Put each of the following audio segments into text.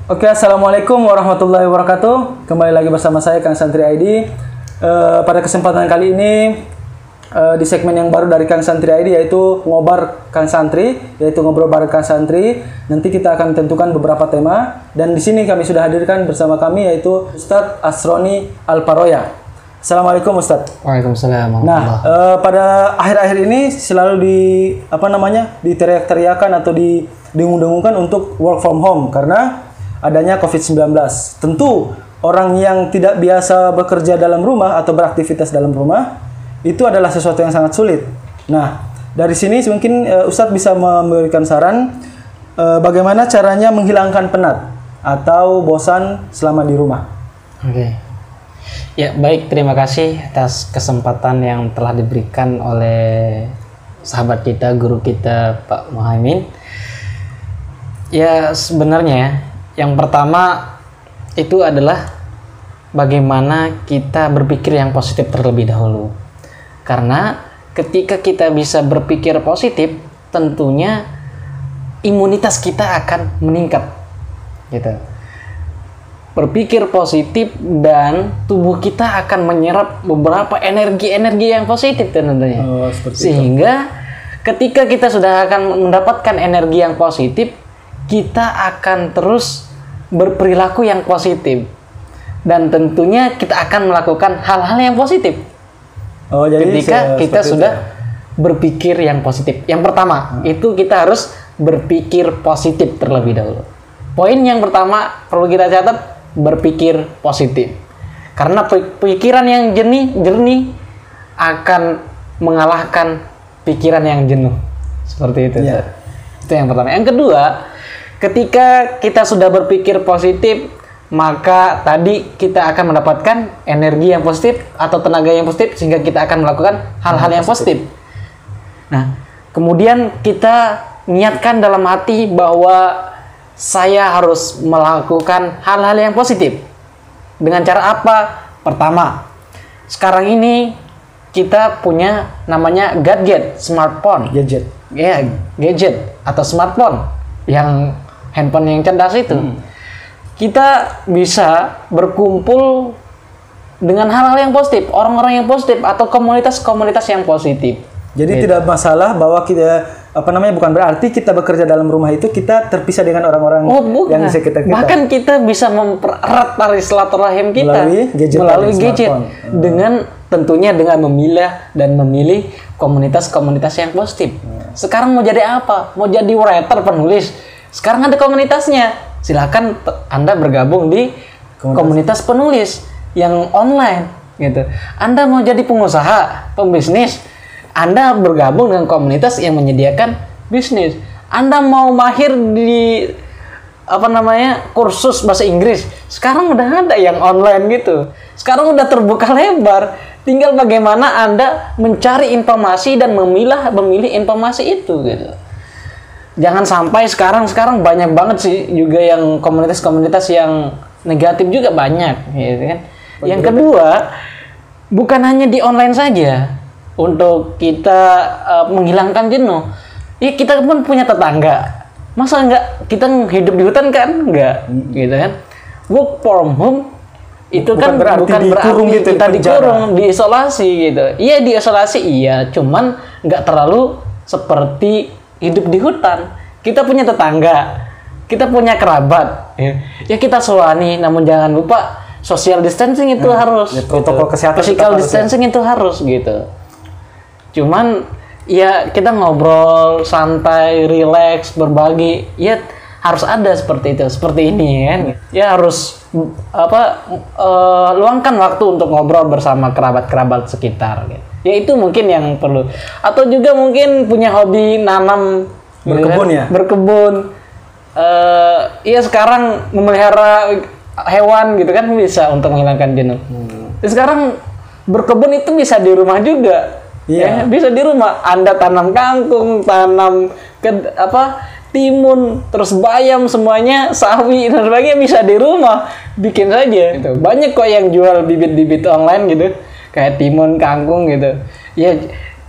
Oke, assalamualaikum warahmatullahi wabarakatuh. Kembali lagi bersama saya Kang Santri ID. Pada kesempatan kali ini di segmen yang baru dari Kang Santri ID, yaitu ngobar Kang Santri, yaitu ngobrol bareng Kang Santri. Nanti kita akan tentukan beberapa tema, dan di sini kami sudah hadirkan bersama kami yaitu Ustadz Asroni Alparoya. Assalamualaikum Ustadz. Waalaikumsalam. Nah, pada akhir-akhir ini selalu diteriak-teriakan atau didengung-dengungkan untuk work from home karena adanya COVID-19. Tentu orang yang tidak biasa bekerja dalam rumah atau beraktivitas dalam rumah itu adalah sesuatu yang sangat sulit. Nah, dari sini mungkin Ustadz bisa memberikan saran bagaimana caranya menghilangkan penat atau bosan selama di rumah. Oke. Ya, baik, terima kasih atas kesempatan yang telah diberikan oleh sahabat kita, guru kita Pak Muhaimin. Ya, sebenarnya yang pertama itu adalah bagaimana kita berpikir yang positif terlebih dahulu. Karena ketika kita bisa berpikir positif, tentunya imunitas kita akan meningkat. Gitu. Berpikir positif dan tubuh kita akan menyerap beberapa energi-energi yang positif tentunya. Sehingga ketika kita sudah akan mendapatkan energi yang positif, kita akan terus berperilaku yang positif. Dan tentunya kita akan melakukan hal-hal yang positif. Jadi ketika kita sudah berpikir yang positif. Yang pertama, itu kita harus berpikir positif terlebih dahulu. Poin yang pertama perlu kita catat, berpikir positif. Karena pikiran yang jernih akan mengalahkan pikiran yang jenuh. Seperti itu. Yeah. Itu yang pertama. Yang kedua, ketika kita sudah berpikir positif, maka tadi kita akan mendapatkan energi yang positif atau tenaga yang positif, sehingga kita akan melakukan hal-hal yang positif. Nah, kemudian kita niatkan dalam hati bahwa saya harus melakukan hal-hal yang positif. Dengan cara apa? Pertama, sekarang ini kita punya namanya gadget, smartphone. Gadget. Ya, gadget atau smartphone, yang handphone yang cerdas itu. Kita bisa berkumpul dengan hal-hal yang positif, orang-orang yang positif atau komunitas-komunitas yang positif. Jadi tidak masalah bahwa kita bukan berarti kita bekerja dalam rumah itu kita terpisah dengan orang-orang yang di sekitar kita. Bahkan kita bisa mempererat tali silaturahim kita melalui gadget dengan tentunya dengan memilih komunitas-komunitas yang positif. Sekarang mau jadi apa? Mau jadi writer, penulis. Sekarang ada komunitasnya. Silakan Anda bergabung di komunitas penulis yang online gitu. Anda mau jadi pengusaha, pembisnis, Anda bergabung dengan komunitas yang menyediakan bisnis. Anda mau mahir di kursus bahasa Inggris, sekarang udah ada yang online gitu. Sekarang udah terbuka lebar. Tinggal bagaimana Anda mencari informasi dan memilih informasi itu gitu. Jangan sampai sekarang banyak banget sih juga yang komunitas-komunitas yang negatif juga banyak gitu kan. Yang kedua, bukan hanya di online saja. Untuk kita menghilangkan jenuh, ya kita pun punya tetangga. Masa enggak kita hidup di hutan kan? Enggak, gitu kan? Work from home itu bukan berarti kita dikurung, diisolasi gitu. Iya diisolasi, iya, cuman enggak terlalu seperti hidup di hutan. Kita punya tetangga, kita punya kerabat, ya kita selani. Namun jangan lupa social distancing itu harus. Ya, protokol kesehatan. Physical distancing itu harus gitu. Cuman ya kita ngobrol santai, rileks, berbagi, ya harus ada seperti itu, seperti ini kan. Ya harus luangkan waktu untuk ngobrol bersama kerabat-kerabat sekitar gitu. Ya itu mungkin yang perlu. Atau juga mungkin punya hobi nanam, berkebun ya. Berkebun. Ya sekarang memelihara hewan gitu kan bisa untuk menghilangkan jenuh. Sekarang berkebun itu bisa di rumah juga. Iya. Ya, bisa di rumah. Anda tanam kangkung, tanam timun, terus bayam, semuanya, sawi dan sebagainya bisa di rumah. Bikin saja. Gitu. Banyak kok yang jual bibit-bibit online gitu, kayak timun, kangkung gitu. Ya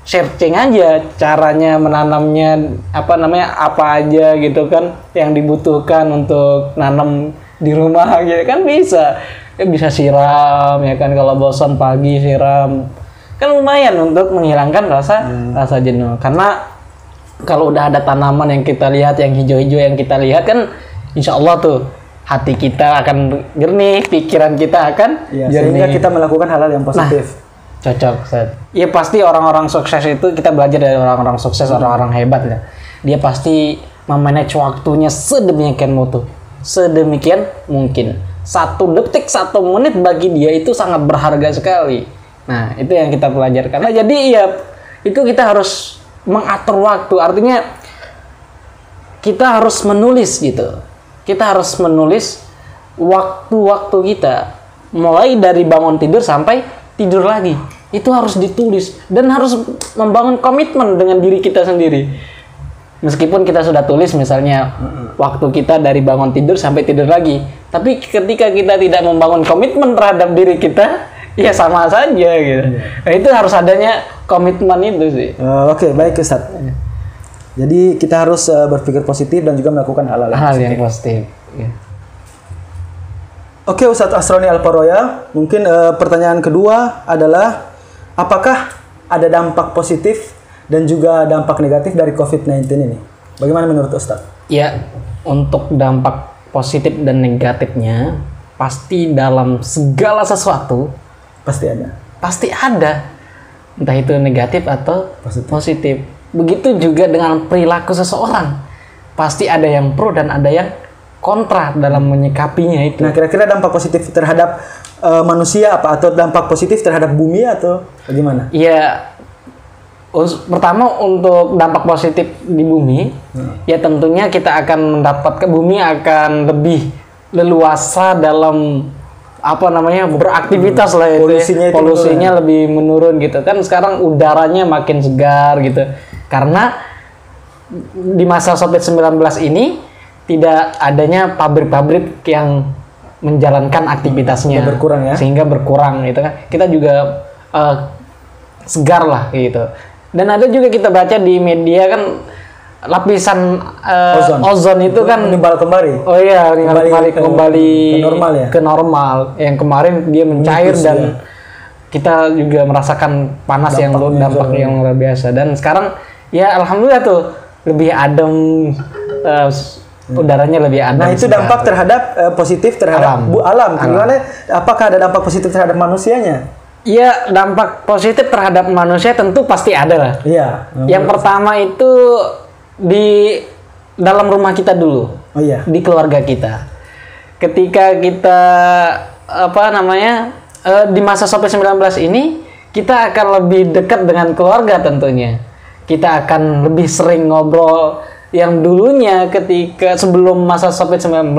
searching aja caranya menanamnya, apa aja gitu kan yang dibutuhkan untuk nanam di rumah gitu kan bisa. Bisa siram ya kan, kalau bosan pagi siram. Kan lumayan untuk menghilangkan rasa jenuh. Karena kalau udah ada tanaman yang kita lihat, yang hijau-hijau yang kita lihat kan insya Allah tuh hati kita akan jernih, pikiran kita akan Ya, jernih. sehingga kita melakukan hal-hal yang positif. Cocok, Ustaz. Ya pasti orang-orang sukses itu kita belajar dari orang-orang sukses, orang-orang hebat ya. Dia pasti memanage waktunya sedemikian mungkin. 1 detik, 1 menit bagi dia itu sangat berharga sekali. Nah, itu yang kita pelajarkan. Nah, jadi ya itu kita harus mengatur waktu. Artinya kita harus menulis gitu. Kita harus menulis waktu-waktu kita, mulai dari bangun tidur sampai tidur lagi. Itu harus ditulis dan harus membangun komitmen dengan diri kita sendiri. Meskipun kita sudah tulis misalnya waktu kita dari bangun tidur sampai tidur lagi, tapi ketika kita tidak membangun komitmen terhadap diri kita, ya sama saja gitu. Nah, itu harus adanya komitmen itu sih. Oke, baik Ustaz. Jadi kita harus berpikir positif dan juga melakukan hal-hal yang positif. Ya. Oke, Ustadz Asroni Alparoya, mungkin pertanyaan kedua adalah apakah ada dampak positif dan juga dampak negatif dari COVID-19 ini? Bagaimana menurut Ustadz? Ya, untuk dampak positif dan negatifnya pasti dalam segala sesuatu Pasti ada. Pasti ada. Entah itu negatif atau positif. Begitu juga dengan perilaku seseorang. Pasti ada yang pro dan ada yang kontra dalam menyikapinya itu. Nah, kira-kira dampak positif terhadap manusia apa, atau dampak positif terhadap bumi atau bagaimana? Ya, pertama untuk dampak positif di bumi, ya tentunya kita akan mendapatkan, bumi akan lebih leluasa dalam beraktivitas lah itu. Polusinya lebih menurun gitu kan. Sekarang udaranya makin segar gitu. Karena di masa COVID-19 ini tidak adanya pabrik-pabrik yang menjalankan aktivitasnya, berkurang ya, sehingga berkurang gitu kan. Kita juga segar lah gitu. Dan ada juga kita baca di media kan lapisan ozon itu kan menimbal kembali. Oh iya, kembali ke normal ya. Ke normal. Yang kemarin dia mencair dan kita juga merasakan panas yang luar biasa. Dan sekarang ya alhamdulillah tuh lebih adem, udaranya lebih adem. Nah, itu dampak terhadap positif terhadap alam. Gimana? Apakah ada dampak positif terhadap manusianya? Iya, dampak positif terhadap manusia tentu pasti ada lah. Iya. Yang pertama itu di dalam rumah kita dulu. Oh iya. Di keluarga kita. Ketika kita di masa COVID-19 ini kita akan lebih dekat dengan keluarga tentunya. Kita akan lebih sering ngobrol, yang dulunya ketika sebelum masa COVID-19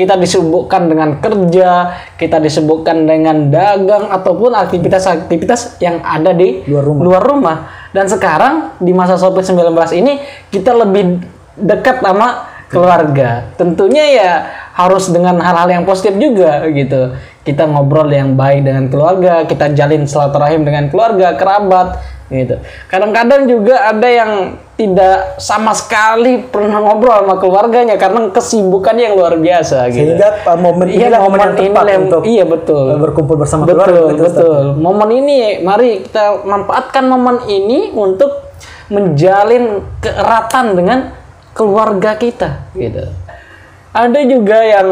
kita disibukkan dengan kerja, kita disibukkan dengan dagang ataupun aktivitas-aktivitas yang ada di luar rumah. Dan sekarang di masa COVID-19 ini kita lebih dekat sama keluarga. Tentunya ya harus dengan hal-hal yang positif juga gitu. Kita ngobrol yang baik dengan keluarga, kita jalin silaturahim dengan keluarga, kerabat gitu. Kadang-kadang juga ada yang tidak sama sekali pernah ngobrol sama keluarganya karena kesibukannya yang luar biasa gitu. Sehingga momen ini yang tepat untuk berkumpul bersama keluarga. Betul. Momen ini mari kita manfaatkan momen ini untuk menjalin keeratan dengan keluarga kita gitu. Ada juga yang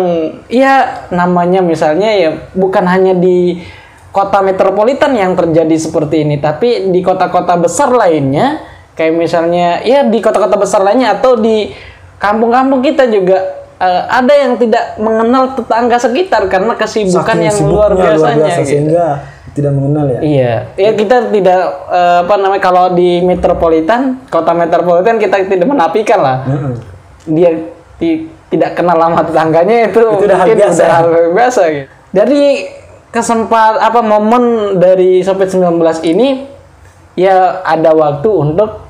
ya namanya misalnya ya bukan hanya di kota metropolitan yang terjadi seperti ini, tapi di kota-kota besar lainnya, kayak misalnya ya di kota-kota besar lainnya atau di kampung-kampung kita juga ada yang tidak mengenal tetangga sekitar karena kesibukan yang luar biasanya gitu. Sehingga tidak mengenal ya. Iya, ya kita tidak kalau di metropolitan, kota metropolitan kita tidak menafikan lah. Dia tidak kenal lama tetangganya itu udah hal biasa gitu. Jadi momen dari COVID-19 ini ya ada waktu untuk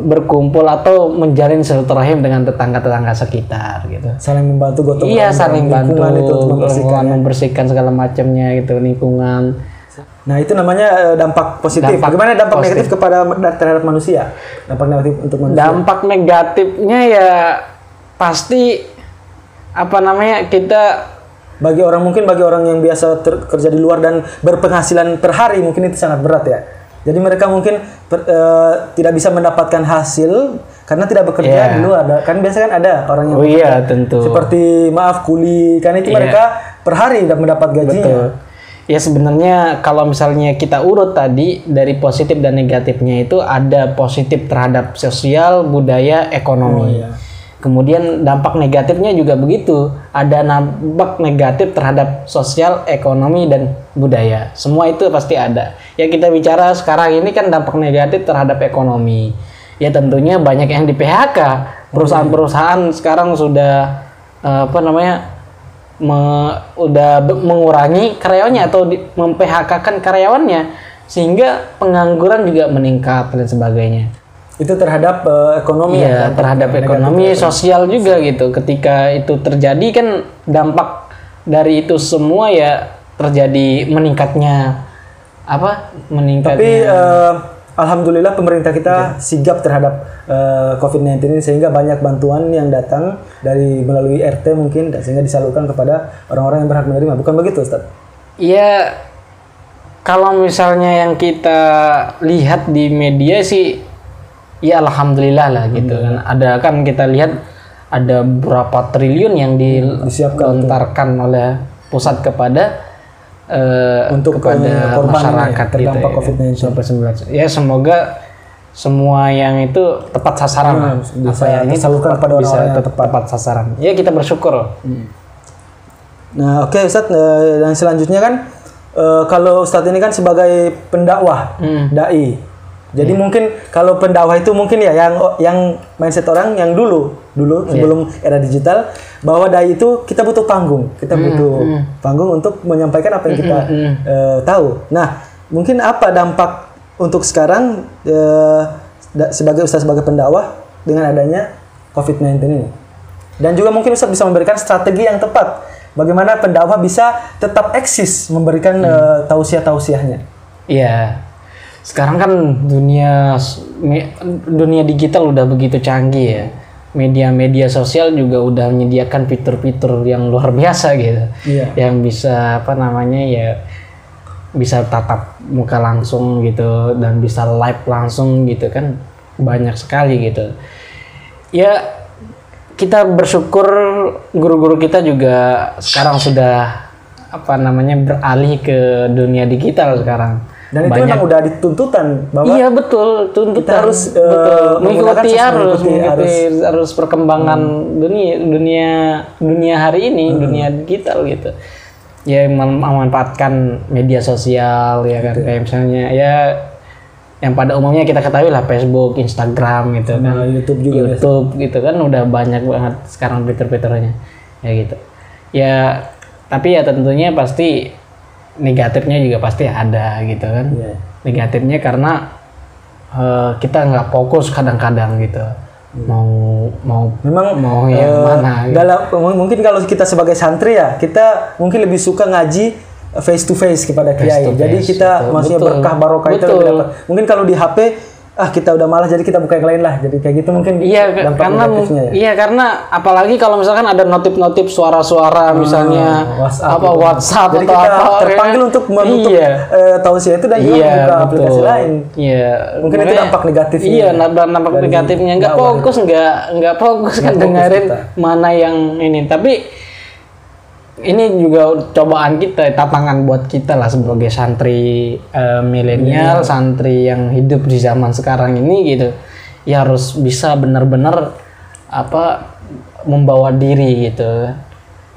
berkumpul atau menjalin silaturahim dengan tetangga-tetangga sekitar gitu. Saling membantu gotong royong. Iya, saling bantu membersihkan segala macamnya gitu, lingkungan. Nah, itu namanya dampak positif. Bagaimana dampak negatif terhadap manusia? Dampak negatif untuk manusia. Dampak negatifnya ya pasti apa namanya, kita bagi orang yang biasa kerja di luar dan berpenghasilan per hari mungkin itu sangat berat ya. Jadi mereka mungkin tidak bisa mendapatkan hasil karena tidak bekerja di luar. Kan biasanya kan ada orang yang iya tentu. Seperti maaf kuli, kan itu mereka per hari udah mendapat gajinya. Betul. Ya sebenarnya kalau misalnya kita urut tadi dari positif dan negatifnya itu ada positif terhadap sosial, budaya, ekonomi. Kemudian dampak negatifnya juga begitu. Ada dampak negatif terhadap sosial, ekonomi, dan budaya. Semua itu pasti ada. Ya kita bicara sekarang ini kan dampak negatif terhadap ekonomi. Ya tentunya banyak yang di PHK. Perusahaan-perusahaan sekarang sudah udah mengurangi karyawannya atau mem-PHK-kan karyawannya. Sehingga pengangguran juga meningkat dan sebagainya. Itu terhadap ekonomi ya, terhadap ekonomi, sosial juga gitu. Ketika itu terjadi kan dampak dari itu semua ya terjadi meningkatnya Tapi alhamdulillah pemerintah kita sigap terhadap COVID-19 ini sehingga banyak bantuan yang datang dari melalui RT mungkin sehingga disalurkan kepada orang-orang yang berhak menerima. Bukan begitu, Ustaz? Iya. Kalau misalnya yang kita lihat di media sih ya alhamdulillah lah gitu kan. Ada kan kita lihat ada berapa triliun yang dilontarkan oleh pusat kepada untuk kepada masyarakat terdampak gitu ya. Ya semoga semua yang itu tepat sasaran bisa disalurkan pada orang yang tepat sasaran. Ya kita bersyukur. Nah, oke Ustadz, yang selanjutnya kan kalau Ustadz ini kan sebagai pendakwah, dai. Jadi mungkin kalau pendakwah itu mungkin ya yang mindset orang yang dulu sebelum era digital bahwa dai itu kita butuh panggung, panggung untuk menyampaikan apa yang kita tahu. Nah, mungkin apa dampak untuk sekarang sebagai Ustaz sebagai pendakwah dengan adanya COVID-19 ini? Dan juga mungkin Ustaz bisa memberikan strategi yang tepat bagaimana pendakwah bisa tetap eksis memberikan tausiah-tausiahnya. Iya. Sekarang kan dunia digital udah begitu canggih ya. Media-media sosial juga udah menyediakan fitur-fitur yang luar biasa gitu. Yang bisa bisa tatap muka langsung gitu dan bisa live langsung gitu kan, banyak sekali gitu. Ya kita bersyukur guru-guru kita juga sekarang sudah beralih ke dunia digital sekarang. Dan itu memang udah dituntutan bahwa iya betul, tuntutan kita harus mengikuti perkembangan dunia hari ini, dunia digital gitu. Ya memanfaatkan media sosial ya kan, kayak misalnya ya yang pada umumnya kita ketahui lah Facebook, Instagram gitu kan, YouTube gitu kan udah banyak banget sekarang fitur-fiturnya ya gitu. Ya tapi ya tentunya pasti negatifnya juga pasti ada gitu kan. Negatifnya karena kita nggak fokus kadang-kadang gitu. Mau yang mana gitu. Mungkin kalau kita sebagai santri ya kita mungkin lebih suka ngaji face to face kepada kiai. Jadi kita maksudnya berkah barokah itu lebih dapat. Mungkin kalau di HP kita udah malas jadi kita buka yang lain lah. Jadi kayak gitu mungkin dampak negatifnya ya. Iya karena apalagi kalau misalkan ada notif-notif suara-suara misalnya WhatsApp jadi atau kita apa terpanggil untuk menutup tausiah itu dan juga membuka aplikasi lain. Iya. Mungkin itu dampak negatifnya. Iya, dampak negatifnya nggak fokus kan dengerin mana yang ini. Tapi ini juga cobaan kita, tantangan buat kita lah sebagai santri milenial, santri yang hidup di zaman sekarang ini gitu. Ya harus bisa benar-benar membawa diri gitu.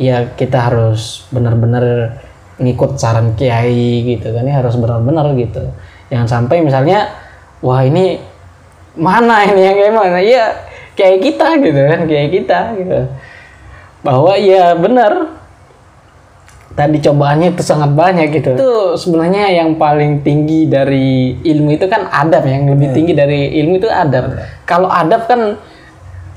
Ya kita harus benar-benar ngikut saran kiai gitu kan, ya harus benar-benar gitu. Jangan sampai misalnya wah ini mana ini yang kayak mana? Ya kayak kita gitu kan, kayak kita gitu. Bahwa ya benar tadi cobaannya itu sangat banyak gitu. Itu sebenarnya yang paling tinggi dari ilmu itu kan adab, yang lebih tinggi dari ilmu itu adab. Kalau adab kan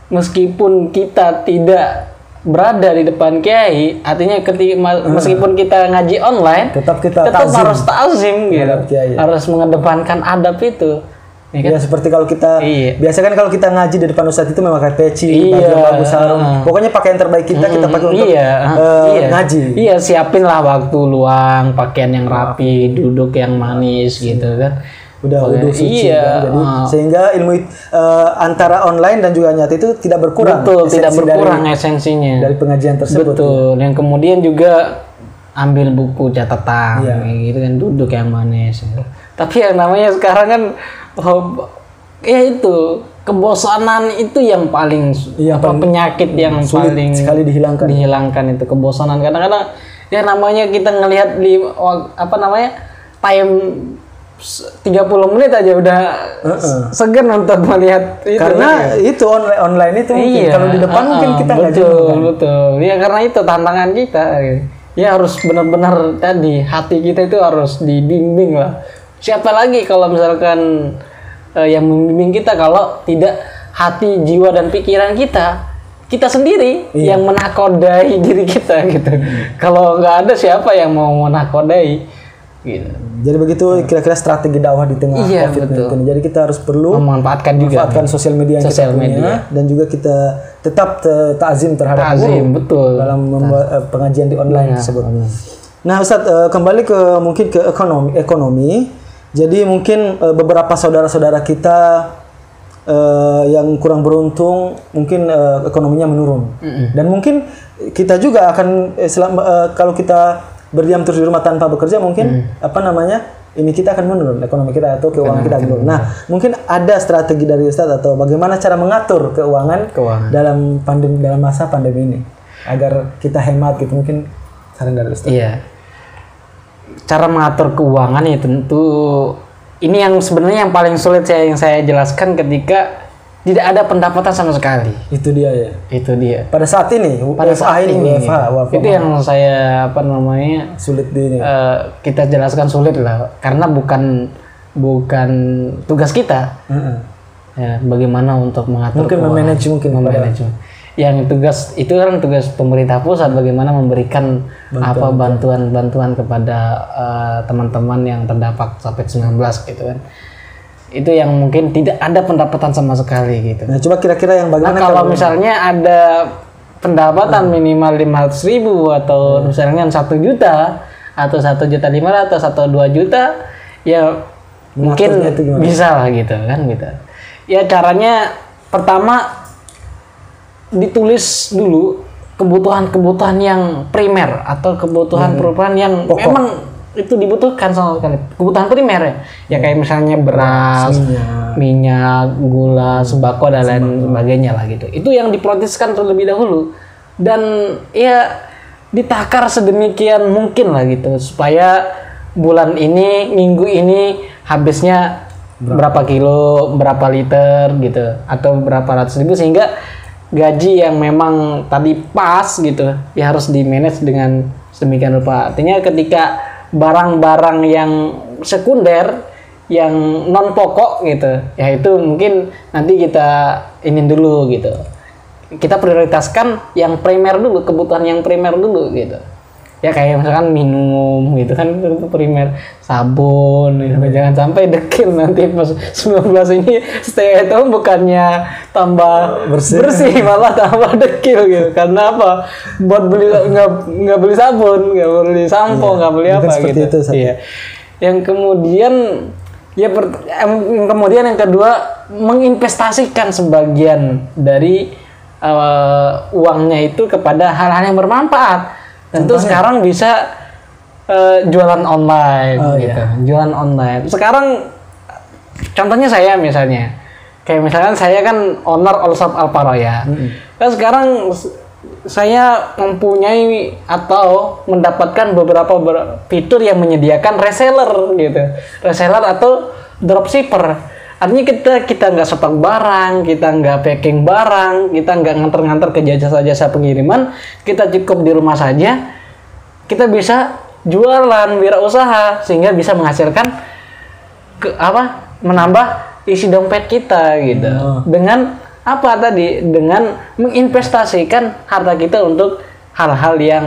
meskipun kita tidak berada di depan kiai, artinya meskipun kita ngaji online, tetap harus ta'zim gitu. Harus mengedepankan adab itu. Ya seperti kalau kita biasa kan kalau kita ngaji di depan ustadz itu memakai peci, baju yang bagus, sarung. Pokoknya pakaian terbaik kita pakai untuk ngaji. Iya, siapin lah waktu luang, pakaian yang rapi, duduk yang manis gitu kan. Udah suci kan? Jadi sehingga ilmu antara online dan juga nyata itu tidak berkurang. Betul, tidak berkurang esensinya dari pengajian tersebut. Betul. Yang kemudian juga ambil buku catatan gitu kan, duduk yang manis. Tapi yang namanya sekarang kan ya itu kebosanan itu yang paling penyakit yang paling sekali dihilangkan itu kebosanan. Kadang-kadang ya namanya kita ngelihat di time 30 menit aja udah segan untuk melihat itu. Karena itu online itu mungkin kalau di depan mungkin kita nggak betul. Ya karena itu tantangan kita. Ya harus benar-benar tadi hati kita itu harus dibimbing lah. Siapa lagi kalau misalkan yang membimbing kita kalau tidak hati, jiwa dan pikiran kita sendiri yang menakodai diri kita gitu. Kalau nggak ada siapa yang mau menakodai gitu. Jadi begitu kira-kira strategi dakwah di tengah COVID-19. Jadi kita harus perlu memanfaatkan sosial media yang kita punya dan juga kita tetap ta'zim terhadap betul dalam membuat pengajian di online tersebut. Nah, Ustadz kembali mungkin ke ekonomi. Jadi mungkin beberapa saudara-saudara kita yang kurang beruntung mungkin ekonominya menurun. Dan mungkin kita juga akan kalau kita berdiam terus di rumah tanpa bekerja mungkin ini kita akan menurun, ekonomi kita atau keuangan kita menurun. Nah, mungkin ada strategi dari Ustadz atau bagaimana cara mengatur keuangan. dalam masa pandemi ini agar kita hemat gitu, mungkin saran dari Ustadz. Iya. Cara mengatur keuangan ya tentu ini yang sebenarnya yang paling sulit yang saya jelaskan ketika tidak ada pendapatan sama sekali. Itu dia ya. Itu dia. Pada saat ini, itu yang saya sulit ini. Kita jelaskan sulit lah, karena bukan tugas kita. Ya, bagaimana untuk mengatur mungkin memanage yang tugas itu kan tugas pemerintah pusat, bagaimana memberikan bantuan kepada teman-teman yang terdampak COVID-19 gitu kan. Itu yang mungkin tidak ada pendapatan sama sekali gitu. Nah, coba kira-kira yang bagaimana kalau misalnya ada pendapatan minimal 500.000 atau misalnya 1 juta atau 1.500.000 atau 2 juta ya mungkin bisa lah gitu kan gitu. Ya caranya pertama ditulis dulu kebutuhan-kebutuhan yang primer atau kebutuhan yang pokok. Memang itu dibutuhkan sama sekali, kebutuhan primer ya kayak misalnya beras, minyak, gula, sembako dan lain sebagainya lah gitu. Itu yang diprioritaskan terlebih dahulu dan ya ditakar sedemikian mungkin lah gitu supaya bulan ini, minggu ini habisnya berapa kilo, berapa liter gitu atau berapa ratus ribu sehingga gaji yang memang tadi pas gitu ya harus di manage dengan sedemikian rupa. Artinya ketika barang-barang yang sekunder yang non pokok gitu ya itu mungkin nanti kita ini dulu gitu, kita prioritaskan yang primer dulu, kebutuhan yang primer dulu gitu ya, kayak misalkan minum gitu kan itu primer, sabun gitu. Jangan sampai dekil nanti pas 19 ini stay at home bukannya tambah bersih malah tambah dekil gitu. Karena apa? Buat beli nggak beli sabun, nggak beli sampo, nggak beli apa gitu. Itu, iya. Yang kemudian yang kedua menginvestasikan sebagian dari uangnya itu kepada hal-hal yang bermanfaat. Tentu sekarang bisa jualan online gitu. Jualan online. Sekarang contohnya saya misalnya. Kayak misalkan saya kan owner Allshop Alparoya. Kan sekarang saya mempunyai atau mendapatkan beberapa fitur yang menyediakan reseller gitu. Reseller atau dropshipper. Artinya kita nggak stok barang, kita nggak packing barang, kita nggak nganter-nganter ke jasa-jasa pengiriman, kita cukup di rumah saja, kita bisa jualan wirausaha sehingga bisa menghasilkan menambah isi dompet kita gitu. Dengan apa tadi? Dengan menginvestasikan harta kita untuk hal-hal yang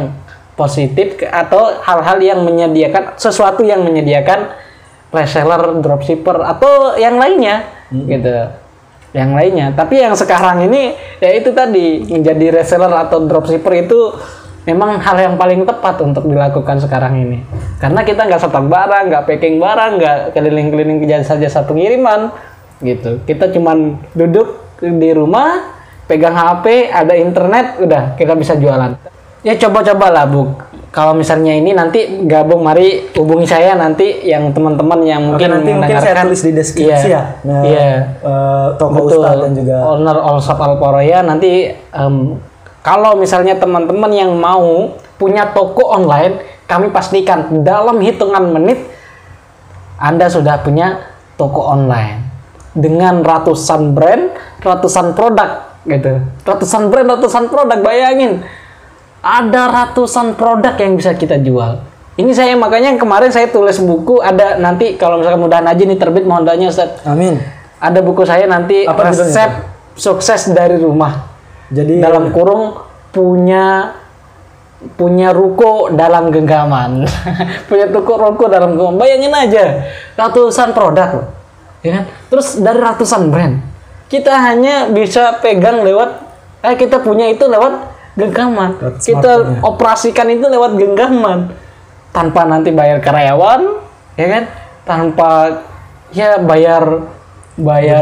positif atau hal-hal yang menyediakan sesuatu yang menyediakan reseller, dropshipper atau yang lainnya gitu. Yang lainnya. Tapi yang sekarang ini ya itu tadi menjadi reseller atau dropshipper itu memang hal yang paling tepat untuk dilakukan sekarang ini. Karena kita nggak stok barang, nggak packing barang, nggak keliling-keliling ke jasa-jasa pengiriman gitu. Kita cuman duduk di rumah, pegang HP, ada internet, udah kita bisa jualan. Ya coba-cobalah Bu. Kalau misalnya ini nanti gabung, mari hubungi saya nanti yang teman-teman yang mungkin mungkin saya tulis di deskripsi ya. Toko betul. Ustadz dan juga owner All Shop Al-Poroya nanti kalau misalnya teman-teman yang mau punya toko online, kami pastikan dalam hitungan menit Anda sudah punya toko online dengan ratusan brand, ratusan produk gitu. Ratusan brand, ratusan produk, bayangin. Ada ratusan produk yang bisa kita jual. Ini saya makanya kemarin saya tulis buku, ada nanti kalau misalkan mudahan aja nih terbit, mohon doanya Ustaz. Amin. Ada buku saya nanti apa resep sukses dari rumah. Jadi dalam kurung punya ruko dalam genggaman. Punya ruko dalam genggaman. Bayangin aja, ratusan produk loh. Ya kan? Terus dari ratusan brand. Kita hanya bisa pegang lewat kita punya itu lewat genggaman. Kita operasikan itu lewat genggaman. Tanpa nanti bayar karyawan, ya kan? Tanpa ya bayar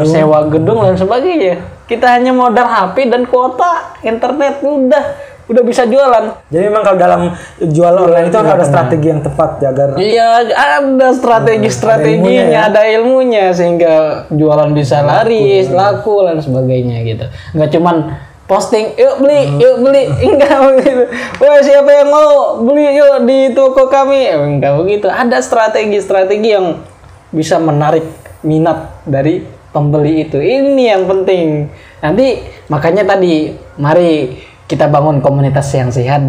sewa gedung dan sebagainya. Kita hanya modal HP dan kuota internet, udah bisa jualan. Jadi memang kalau dalam jual online itu ada strategi yang tepat ya, agar iya, ada strateginya, ada ilmunya sehingga jualan bisa laris, laku dan sebagainya gitu. Nggak cuman posting, yuk beli, enggak begitu. Wah, siapa yang mau beli yuk di toko kami? Enggak begitu. Ada strategi yang bisa menarik minat dari pembeli itu. Ini yang penting. Nanti makanya tadi mari kita bangun komunitas yang sehat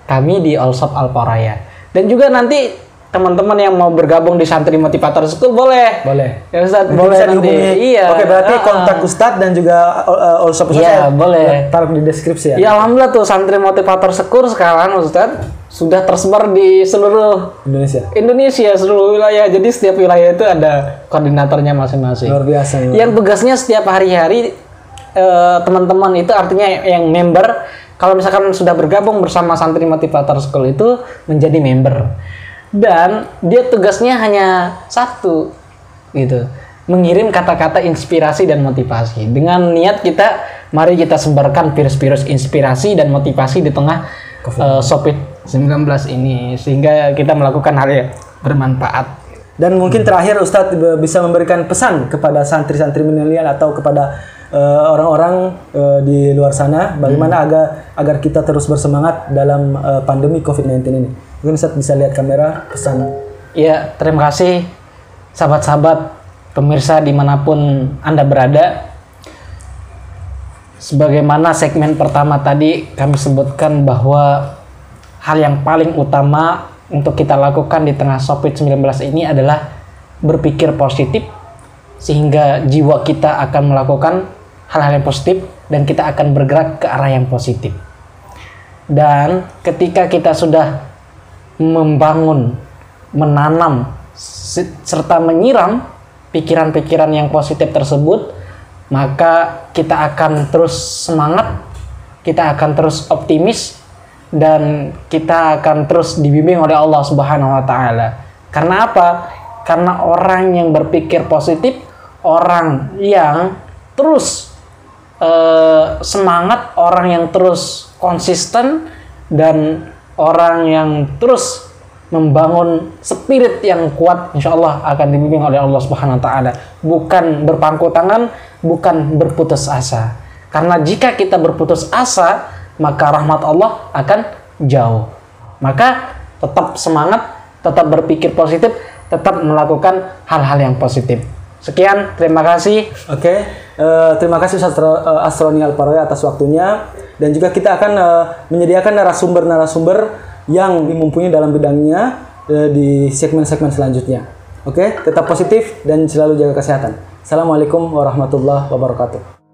kami di All Shop Al-Poroya. Dan juga nanti teman-teman yang mau bergabung di Santri Motivator School boleh. Ya Ustaz, boleh nanti. Iya. Oke, berarti kontak Ustadz dan juga All Shop Ustadz. Iya, boleh. Taruh di deskripsi ya. Ya alhamdulillah tuh Santri Motivator School sekarang Ustaz sudah tersebar di seluruh Indonesia, seluruh wilayah. Jadi setiap wilayah itu ada koordinatornya masing-masing. Luar biasa. Yang tugasnya setiap hari-hari teman-teman itu artinya yang member, kalau misalkan sudah bergabung bersama Santri Motivator School itu menjadi member. Dan dia tugasnya hanya satu gitu. Mengirim kata-kata inspirasi dan motivasi. Dengan niat mari kita sebarkan virus-virus inspirasi dan motivasi di tengah COVID-19 ini, sehingga kita melakukan hal yang bermanfaat. Dan mungkin terakhir Ustadz bisa memberikan pesan kepada santri-santri milenial atau kepada orang-orang di luar sana, bagaimana agar kita terus bersemangat dalam pandemi COVID-19 ini. Mungkin Ustadz bisa lihat kamera, pesan. Ya, terima kasih sahabat-sahabat pemirsa dimanapun Anda berada. Sebagaimana segmen pertama tadi kami sebutkan bahwa hal yang paling utama untuk kita lakukan di tengah COVID-19 ini adalah berpikir positif, sehingga jiwa kita akan melakukan hal-hal yang positif dan kita akan bergerak ke arah yang positif. Dan ketika kita sudah membangun, menanam, serta menyiram pikiran-pikiran yang positif tersebut, maka kita akan terus semangat, kita akan terus optimis, dan kita akan terus dibimbing oleh Allah Subhanahu wa Ta'ala. Karena apa? Karena orang yang berpikir positif, orang yang terus semangat, orang yang terus konsisten, dan orang yang terus membangun spirit yang kuat, insya Allah akan dibimbing oleh Allah Subhanahu wa Ta'ala. Bukan berpangku tangan, bukan berputus asa. Karena jika kita berputus asa, maka rahmat Allah akan jauh. Maka tetap semangat, tetap berpikir positif, tetap melakukan hal-hal yang positif. Sekian, terima kasih. Oke, terima kasih Ustaz Asroni Al-Poroya atas waktunya. Dan juga kita akan menyediakan narasumber-narasumber yang mumpuni dalam bidangnya di segmen-segmen selanjutnya. Oke, tetap positif dan selalu jaga kesehatan. Assalamualaikum warahmatullahi wabarakatuh.